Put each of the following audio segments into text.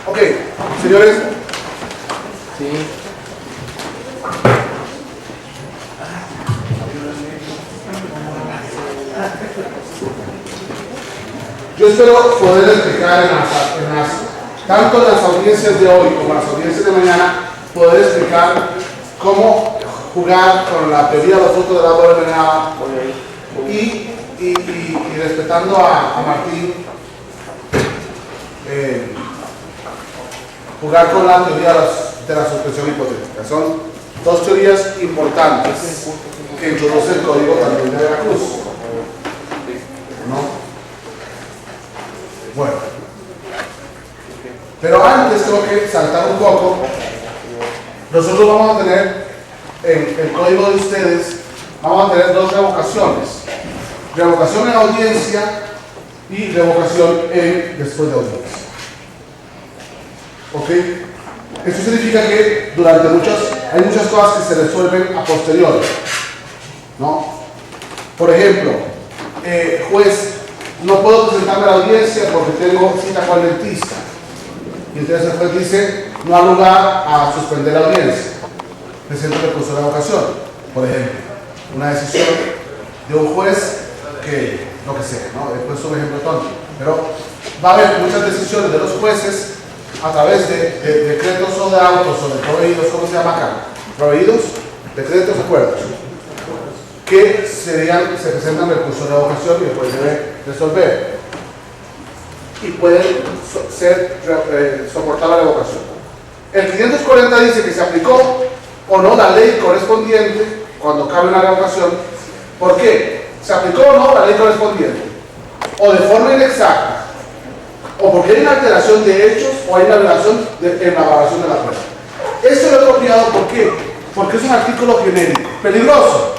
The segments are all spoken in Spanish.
Ok, señores. Sí. Yo espero poder explicar tanto en las audiencias de hoy como en las audiencias de mañana, poder explicar cómo jugar con la teoría de los frutos del árbol envenenado y respetando a Martín, jugar con la teoría de la suspensión hipotética. Son dos teorías importantes que introduce el código también de Veracruz. ¿No? Bueno, pero antes tengo que saltar un poco. Nosotros vamos a tener en el código de ustedes, vamos a tener dos revocaciones: revocación en audiencia y revocación después de audiencia. ¿Ok? Esto significa que hay muchas cosas que se resuelven a posteriori, ¿no? Por ejemplo, juez, no puedo presentarme a la audiencia porque tengo cita con el dentista. Y entonces el juez dice, no hay lugar a suspender la audiencia. Presento el recurso de revocación. Por ejemplo, una decisión de un juez que, lo que sea, ¿no? Después es un ejemplo tonto. Pero va a haber muchas decisiones de los jueces a través de decretos o de autos o de proveídos, ¿cómo se llama acá? Proveídos, decretos, acuerdos, que se presentan recursos de revocación y después debe resolver. Y pueden soportar la revocación. El 540 dice que se aplicó o no la ley correspondiente cuando cabe una revocación. ¿Por qué? ¿Se aplicó o no la ley correspondiente? O de forma inexacta, o porque hay una alteración de hechos o hay una violación en la valoración de la prueba. Esto lo he copiado, ¿por qué? Porque es un artículo genérico, peligroso,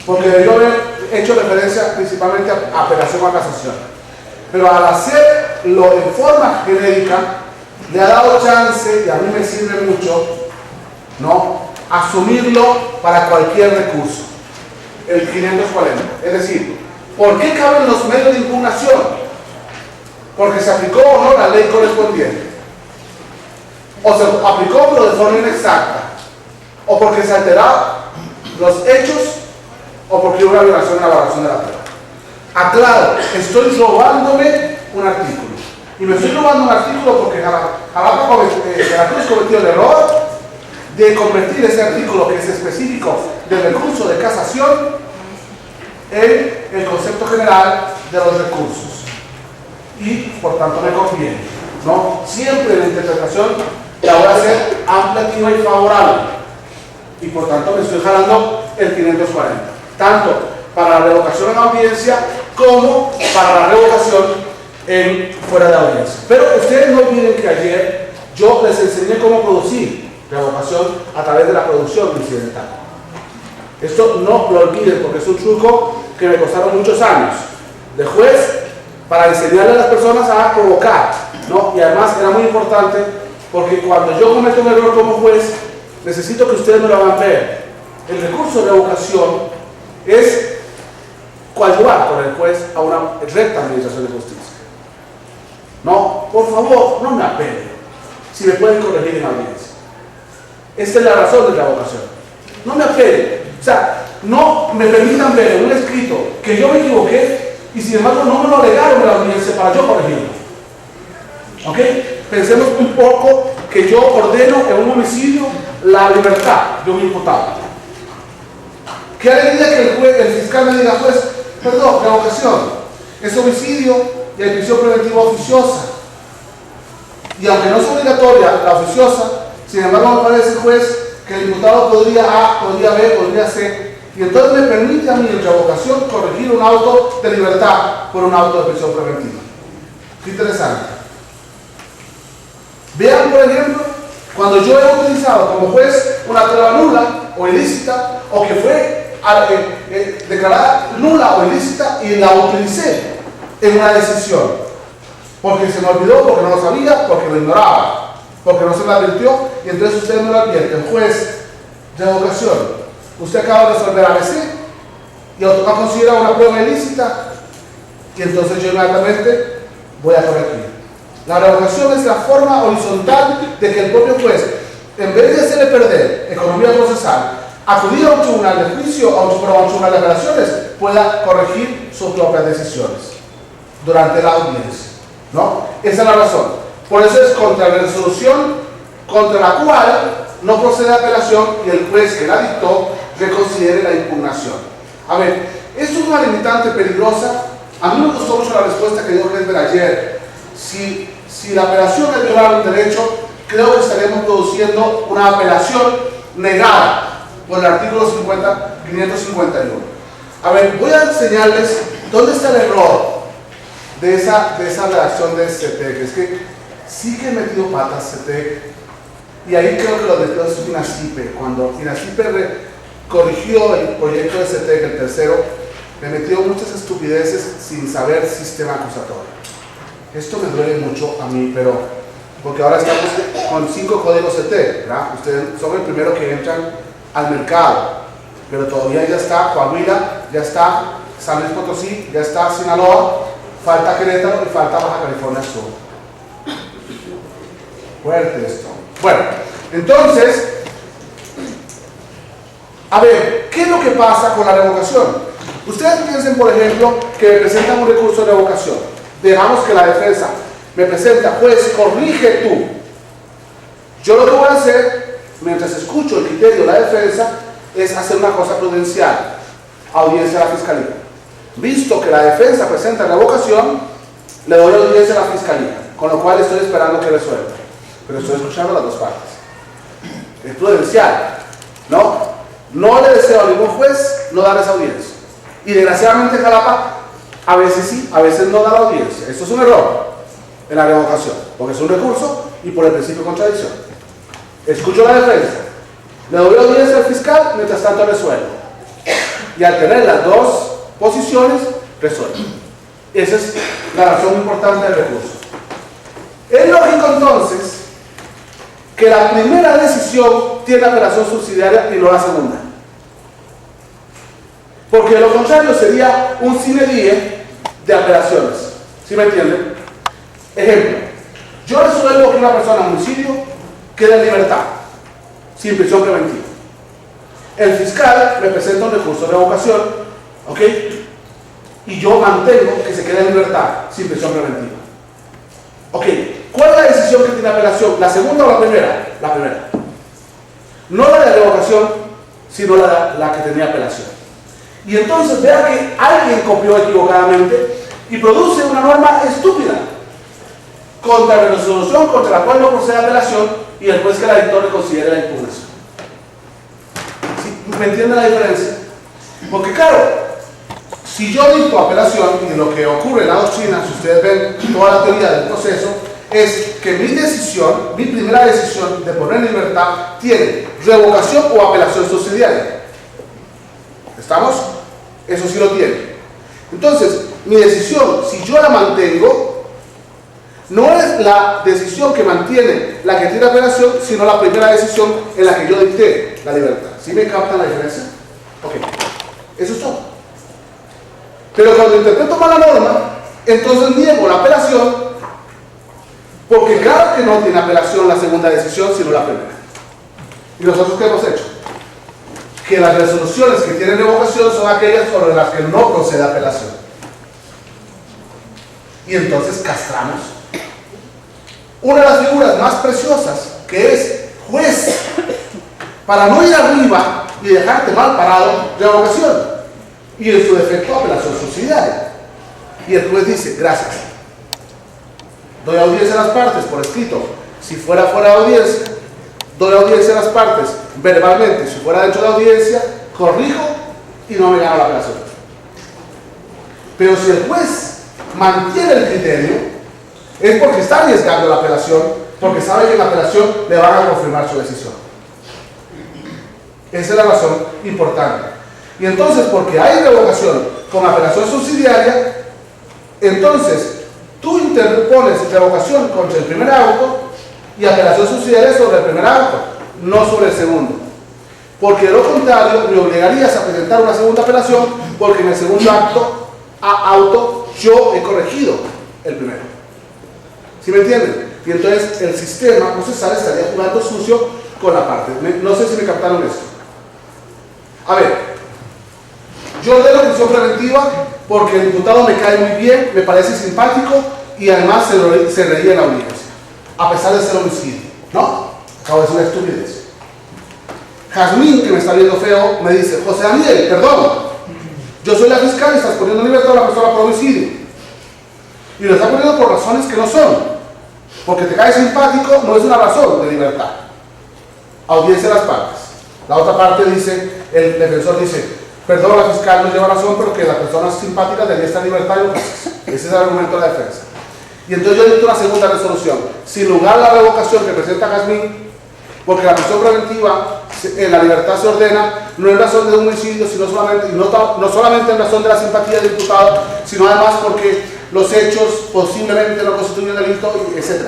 porque debió haber hecho referencia principalmente a apelación o a casación. Pero al hacerlo en forma genérica, le ha dado chance, y a mí me sirve mucho, ¿no?, asumirlo para cualquier recurso. El 540. Es decir, ¿por qué caben los medios de impugnación? Porque se aplicó o no la ley correspondiente, o se aplicó pero de forma inexacta, o porque se alteraron los hechos, o porque hubo una violación en la valoración de la prueba. Aclaro, estoy robándome un artículo, y me estoy robando un artículo porque Veracruz cometió el error de convertir ese artículo, que es específico del recurso de casación, en el concepto general de los recursos. Y por tanto me conviene, ¿no? Siempre la interpretación la voy a hacer amplia y favorable, y por tanto me estoy jalando el 540, tanto para la revocación en audiencia como para la revocación fuera de audiencia. Pero ustedes no olviden que ayer yo les enseñé cómo producir revocación a través de la producción incidental. Esto no lo olviden, porque es un truco que me costaron muchos años de juez, para enseñarle a las personas a provocar, ¿no? Y además era muy importante, porque cuando yo cometo un error como juez, necesito que ustedes me lo hagan ver. El recurso de revocación es coadyuvar con el juez a una recta administración de justicia. No, por favor, no me apelen, si me pueden corregir en audiencia. Esta es la razón de la revocación. No me apelen, o sea, no me permitan ver en un escrito que yo me equivoqué, y sin embargo no me lo alegaron en la audiencia para yo corregirlo. ¿Ok? Pensemos un poco que yo ordeno en un homicidio la libertad de un imputado. ¿Qué alegría que el fiscal me diga, pues, perdón, revocación, es homicidio y hay prisión preventiva oficiosa? Y aunque no es obligatoria la oficiosa, sin embargo me parece, juez, que el imputado podría A, podría B, podría C, y entonces me permite a mí en revocación corregir un auto de libertad por un auto de prisión preventiva. Qué interesante. Vean, por ejemplo, cuando yo he utilizado como juez una prueba nula o ilícita, o que fue declarada nula o ilícita, y la utilicé en una decisión, porque se me olvidó, porque no lo sabía, porque lo ignoraba, porque no se me advirtió, y entonces usted me lo advierte. El juez, revocación, usted acaba de resolver ABC y automáticamente considera una prueba ilícita, y entonces yo inmediatamente voy a corregir. La revocación es la forma horizontal de que el propio juez, en vez de hacerle perder economía procesal, acudir a un tribunal de juicio o a un tribunal de apelaciones, pueda corregir sus propias decisiones durante la audiencia, ¿no? Esa es la razón. Por eso es contra la resolución contra la cual no procede apelación y el juez que la dictó reconsidere la impugnación. A ver, esto es una limitante peligrosa. A mí me gustó mucho la respuesta que dio Hesber ayer. Si la apelación es violar un derecho, creo que estaremos produciendo una apelación negada por el artículo 551. A ver, voy a enseñarles dónde está el error de esa redacción de CETEC. Es que sí que he metido patas CETEC, y ahí creo que lo de INACIPE, cuando INACIPE corrigió el proyecto de CETEC, el tercero, me metió muchas estupideces sin saber sistema acusatorio. Esto me duele mucho a mí, pero porque ahora estamos con 5 códigos CETEC, ¿verdad? Ustedes son el primero que entran al mercado, pero todavía ya está Coahuila, ya está San Luis Potosí, ya está Sinaloa, falta Querétaro y falta Baja California Sur. Fuerte esto. Bueno, entonces, a ver, ¿qué es lo que pasa con la revocación? Ustedes piensen, por ejemplo, que me presentan un recurso de revocación. Dejamos que la defensa me presenta, juez, corrige tú. Yo lo que voy a hacer, mientras escucho el criterio de la defensa, es hacer una cosa prudencial, audiencia a la fiscalía. Visto que la defensa presenta revocación, le doy audiencia a la fiscalía, con lo cual estoy esperando que resuelva. Pero estoy escuchando las dos partes. Es prudencial, ¿no? No le deseo a ningún juez no darles audiencia. Y desgraciadamente Jalapa a veces sí, a veces no da la audiencia. Esto es un error en la revocación, porque es un recurso y por el principio de contradicción. Escucho la defensa, le doy audiencia al fiscal, mientras tanto resuelvo. Y al tener las dos posiciones, resuelvo. Esa es la razón importante del recurso. Es lógico entonces que la primera decisión tiene apelación subsidiaria y no la segunda. Porque de lo contrario sería un sine die de apelaciones. ¿Sí me entienden? Ejemplo, yo resuelvo que una persona en homicidio queda en libertad, sin prisión preventiva. El fiscal me presenta un recurso de revocación, ¿ok? Y yo mantengo que se quede en libertad, sin prisión preventiva. ¿Ok? ¿Cuál es la decisión que tiene apelación? ¿La segunda o la primera? La primera. No la de revocación, sino la que tenía apelación. Y entonces vea que alguien copió equivocadamente y produce una norma estúpida contra la resolución contra la cual no procede apelación y el juez que la dictó reconsidere la impugnación. ¿Sí? ¿Me entienden la diferencia? Porque claro, si yo dicto apelación, y lo que ocurre en la doctrina, si ustedes ven toda la teoría del proceso, es que mi decisión, mi primera decisión de poner en libertad, tiene revocación o apelación subsidiaria. ¿Estamos? Eso sí lo tiene. Entonces, mi decisión, si yo la mantengo, no es la decisión que mantiene la que tiene apelación, sino la primera decisión en la que yo dicté la libertad. ¿Sí me captan la diferencia? Ok. Eso es todo. Pero cuando interpreto mal la norma, entonces niego la apelación, porque claro que no tiene apelación la segunda decisión, sino la primera. ¿Y nosotros qué hemos hecho? Que las resoluciones que tienen revocación son aquellas sobre las que no procede apelación. Y entonces castramos una de las figuras más preciosas, que es juez, para no ir arriba y dejarte mal parado, revocación, y en su defecto apelación subsidiaria. Y el juez dice, gracias, doy audiencia a las partes por escrito. Si fuera de audiencia, doy audiencia a las partes verbalmente. Si fuera dentro de audiencia, corrijo y no me gano la apelación. Pero si el juez mantiene el criterio, es porque está arriesgando la apelación, porque sabe que en la apelación le van a confirmar su decisión. Esa es la razón importante. Y entonces, porque hay revocación con apelación subsidiaria, entonces tú interpones revocación contra el primer auto y apelación subsidiaria sobre el primer auto, no sobre el segundo. Porque de lo contrario, me obligarías a presentar una segunda apelación, porque en el segundo auto yo he corregido el primero. ¿Sí me entienden? Y entonces el sistema procesal estaría jugando sucio con la parte. No sé si me captaron esto. A ver, yo ordeno prisión preventiva porque el imputado me cae muy bien, me parece simpático y además se reía en la audiencia, a pesar de ser homicidio. ¿No? Acabo de decir una estupidez. Jazmín, que me está viendo feo, me dice: José Daniel, perdón, yo soy la fiscal y estás poniendo en libertad a la persona por homicidio. Y lo estás poniendo por razones que no son. Porque te cae simpático no es una razón de libertad. Audiencia de las partes. La otra parte dice, el defensor dice: perdón, la fiscal no lleva razón, pero que la persona simpática debería estar en libertad y lo procesa. Ese es el argumento de la defensa. Y entonces yo necesito una segunda resolución. Sin lugar a la revocación que presenta Jazmín, porque la prisión preventiva en la libertad se ordena no en razón de un homicidio, sino solamente, no solamente en razón de la simpatía del imputado, sino además porque los hechos posiblemente no constituyen delito, etc.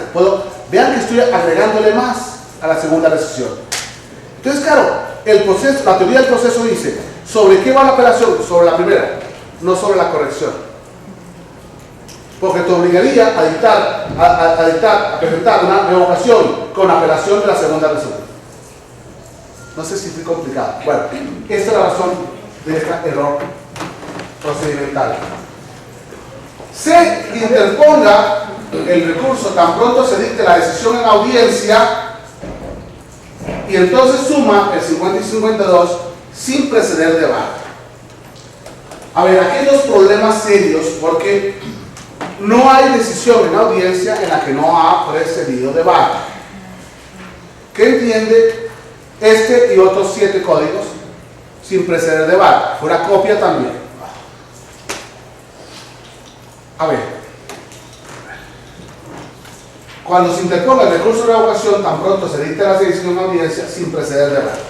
Vean que estoy agregándole más a la segunda decisión. Entonces, claro, el proceso, la teoría del proceso dice: ¿sobre qué va la apelación? Sobre la primera, no sobre la corrección. Porque te obligaría a presentar una revocación con apelación de la segunda resolución. No sé si fue complicado. Bueno, esta es la razón de este error procedimental. Se interponga el recurso tan pronto se dicte la decisión en audiencia y entonces suma el 50 y 52 sin preceder debate. A ver, aquí hay dos problemas serios porque no hay decisión en audiencia en la que no ha precedido debate. ¿Qué entiende este y otros 7 códigos sin preceder debate? Fue una copia también. A ver, cuando se interponga el recurso de revocación, tan pronto se dicte la decisión en audiencia sin preceder debate.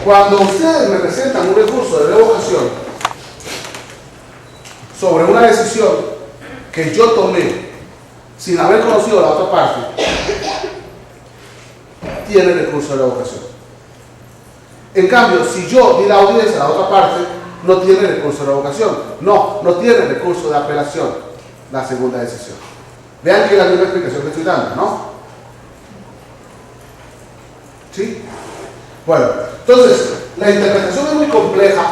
Cuando ustedes me presentan un recurso de revocación sobre una decisión que yo tomé sin haber conocido la otra parte, tiene recurso de revocación. En cambio, si yo di la audiencia a la otra parte, no tiene recurso de revocación. No tiene recurso de apelación la segunda decisión. Vean que es la misma explicación que estoy dando, ¿no? ¿Sí? Bueno, entonces, la interpretación es muy compleja.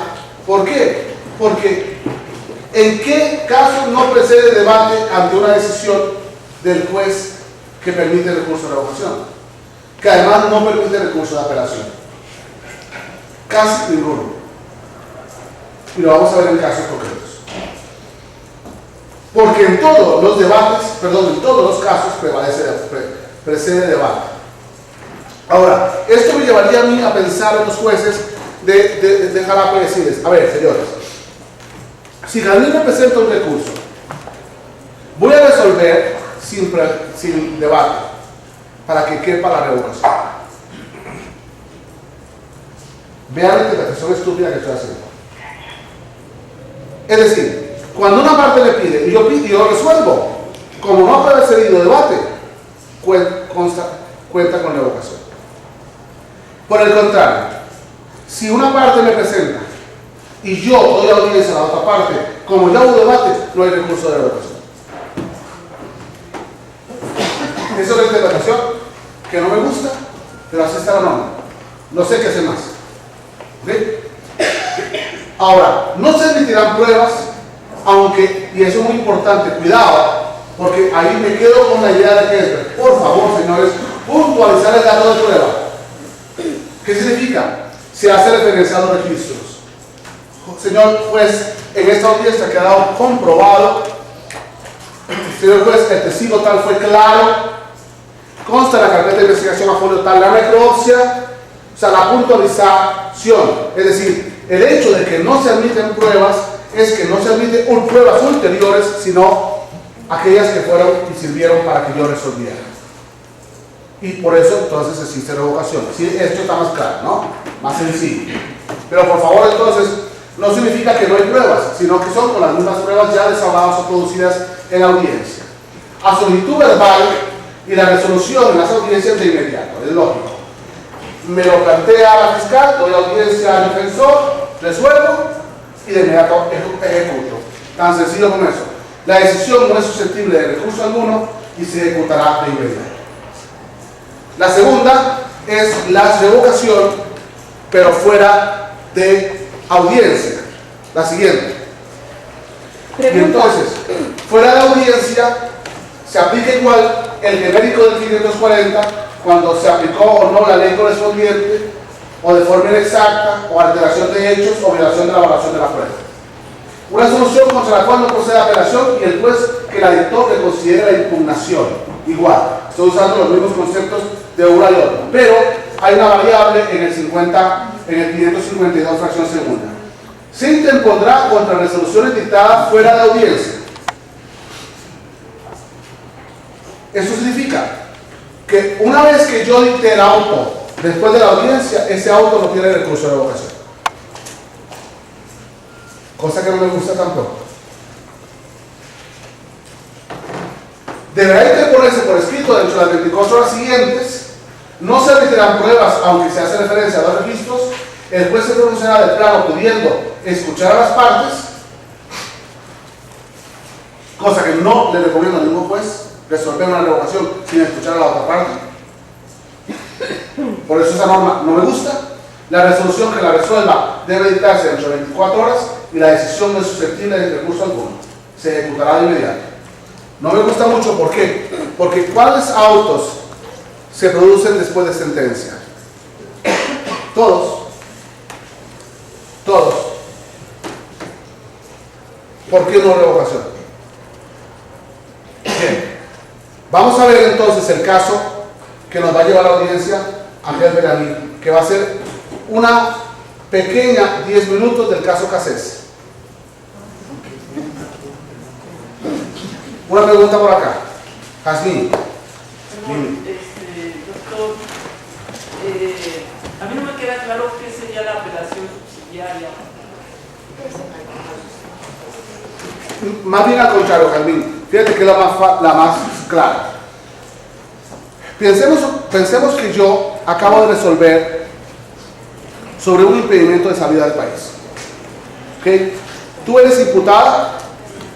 ¿Por qué? Porque ¿en qué caso no precede debate ante una decisión del juez que permite el recurso de revocación? Que además no permite el recurso de apelación. Casi ninguno. Y lo vamos a ver en casos concretos. Porque en todos los debates, en todos los casos precede debate. Ahora, esto me llevaría a mí a pensar en los jueces de Jalapa y decirles: a ver, señores, si Jazmín me presenta un recurso, voy a resolver sin debate para que quepa la revocación. Vean la interpretación estúpida que estoy haciendo. Es decir, cuando una parte le pide y yo resuelvo, como no ha precedido debate, cuenta con revocación. Por el contrario, si una parte me presenta y yo doy audiencia a la otra parte, como ya hubo debate, no hay recurso de revocación. Esa es la interpretación que no me gusta, pero así está la norma. No sé qué hacer más. ¿Okay? Ahora, no se admitirán pruebas, aunque, y eso es muy importante, cuidado, porque ahí me quedo con la idea de que es, por favor, señores, puntualizar el dato de prueba. ¿Qué significa? Se hace referencia a los registros. Señor juez, en esta audiencia ha quedado comprobado, señor juez, el testigo tal fue claro, consta en la carpeta de investigación a folio tal la necropsia, o sea, la puntualización, es decir, el hecho de que no se admiten pruebas es que no se admiten pruebas ulteriores, sino aquellas que fueron y sirvieron para que yo resolviera. Y por eso entonces existe revocación. Sí, esto está más claro, ¿no? Más sencillo. Pero por favor, entonces, no significa que no hay pruebas, sino que son con las mismas pruebas ya desahogadas o producidas en la audiencia. A solicitud verbal y la resolución en las audiencias de inmediato, es lógico. Me lo plantea la fiscal, doy audiencia al defensor, resuelvo y de inmediato ejecuto. Tan sencillo como eso. La decisión no es susceptible de recurso alguno y se ejecutará de inmediato. La segunda es la revocación, pero fuera de audiencia. La siguiente. Pregunta. Y entonces, fuera de audiencia, se aplica igual el genérico del 540 cuando se aplicó o no la ley correspondiente, o de forma inexacta, o alteración de hechos, o violación de la evaluación de la prueba. Una solución contra la cual no procede apelación y el juez que la dictó que considera la impugnación. Igual, estoy usando los mismos conceptos de una y otra, pero hay una variable en el 552 fracción segunda. Se interpondrá contra resoluciones dictadas fuera de audiencia. Eso significa que una vez que yo dicté el auto después de la audiencia, ese auto no tiene recurso de revocación. Cosa que no me gusta tampoco. Deberá interponerse por escrito dentro de las 24 horas siguientes. No se retiran pruebas, aunque se hace referencia a dos registros. El juez se pronunciará de plano pudiendo escuchar a las partes, cosa que no le recomiendo a ningún juez, resolver una revocación sin escuchar a la otra parte. Por eso esa norma no me gusta. La resolución que la resuelva debe dictarse dentro de 24 horas y la decisión no es susceptible de recurso alguno. Se ejecutará de inmediato. No me gusta mucho, ¿por qué? Porque ¿cuáles autos se producen después de sentencia? Todos. Todos. ¿Por qué no revocación? Bien. Vamos a ver entonces el caso que nos va a llevar a la audiencia Ángel Belaní, que va a ser una pequeña 10 minutos del caso Cassés. Una pregunta por acá. Jazmín. Doctor, a mí no me queda claro qué sería la apelación subsidiaria. Más bien al contrario, Jazmín. Fíjate que es la más clara. Pensemos que yo acabo de resolver sobre un impedimento de salida del país. ¿Okay? Tú eres imputada,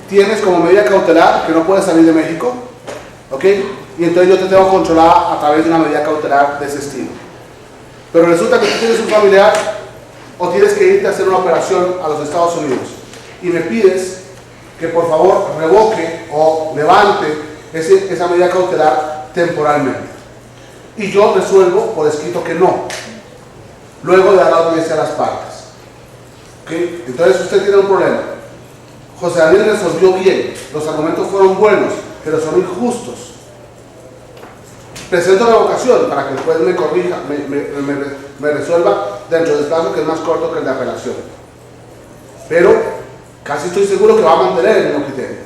tienes como medida cautelar que no puedes salir de México, ¿ok? Y entonces yo te tengo controlada a través de una medida cautelar de ese estilo. Pero resulta que tú tienes un familiar o tienes que irte a hacer una operación a los Estados Unidos y me pides que por favor revoque o levante esa medida cautelar temporalmente. Y yo resuelvo por escrito que no, luego de dar la audiencia a las partes. ¿Okay? Entonces usted tiene un problema. José Daniel resolvió bien, los argumentos fueron buenos, pero son injustos. Presento revocación para que el juez me corrija, me resuelva dentro del plazo que es más corto que el de apelación. Pero casi estoy seguro que va a mantener el mismo criterio.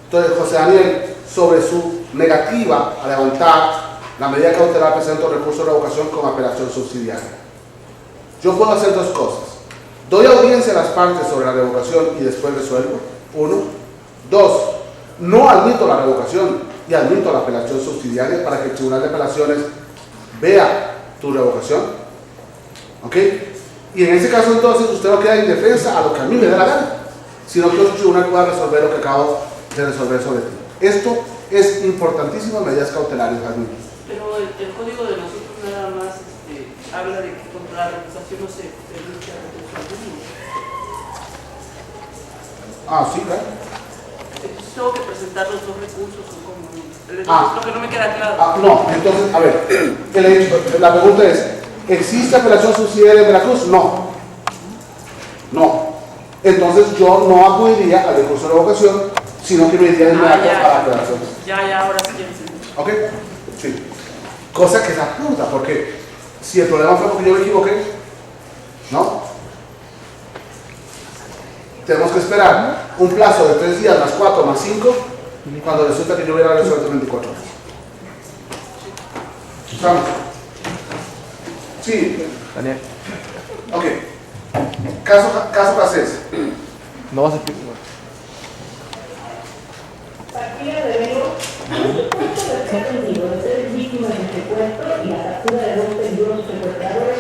Entonces José Daniel, sobre su negativa a levantar la medida cautelar, presento recurso de revocación con apelación subsidiaria. Yo puedo hacer dos cosas. Doy audiencia a las partes sobre la revocación y después resuelvo. 1. 2. No admito la revocación y admito la apelación subsidiaria para que el Tribunal de Apelaciones vea tu revocación. ¿Ok? Y en ese caso entonces usted no queda indefensa a lo que a mí me dé la gana, sino que otro tribunal pueda resolver lo que acabo de resolver sobre ti. Esto es importantísimo en medidas cautelares, Jasmine. Pero el código de nosotros nada más habla de que contra la recusación no se permite recurso alguno. Ah, sí, claro. Entonces tengo que presentar los dos recursos como lo que no me queda claro. No, entonces, a ver, la pregunta es, ¿existe apelación subsidiaria en Veracruz? No. No. Entonces yo no acudiría al recurso de revocación, sino que me iría de inmediato a la apelación. Ya, ahora sí ya entendí. ¿Ok? Sí. Cosa que es absurda, porque si el problema fue porque yo me equivoqué, ¿no? Tenemos que esperar un plazo de 3 días más 4 más 5 cuando resulta que yo hubiera resuelto en 24 horas. ¿Estamos? Sí. Daniel, Ok. Caso Cassés. no vas a explicar. Partida de Vero, un supuesto de ser víctima de secuestro y la captura de 2 peligrosos secuestradores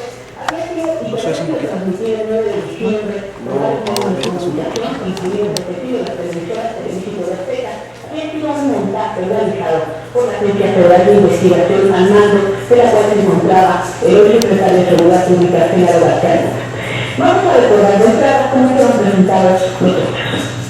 había sido igualmente transmitida el 9 de diciembre por la comunicación, incluido el respectivo de las televisoras Teleméxico de Azteca, había sido un montaje realizado por la Agencia Federal de Investigación al mando de la cual se encontraba el hoy secretario de Seguridad Pública, Genaro García Luna. Vamos a recordar de entrada cómo fueron presentados los hechos.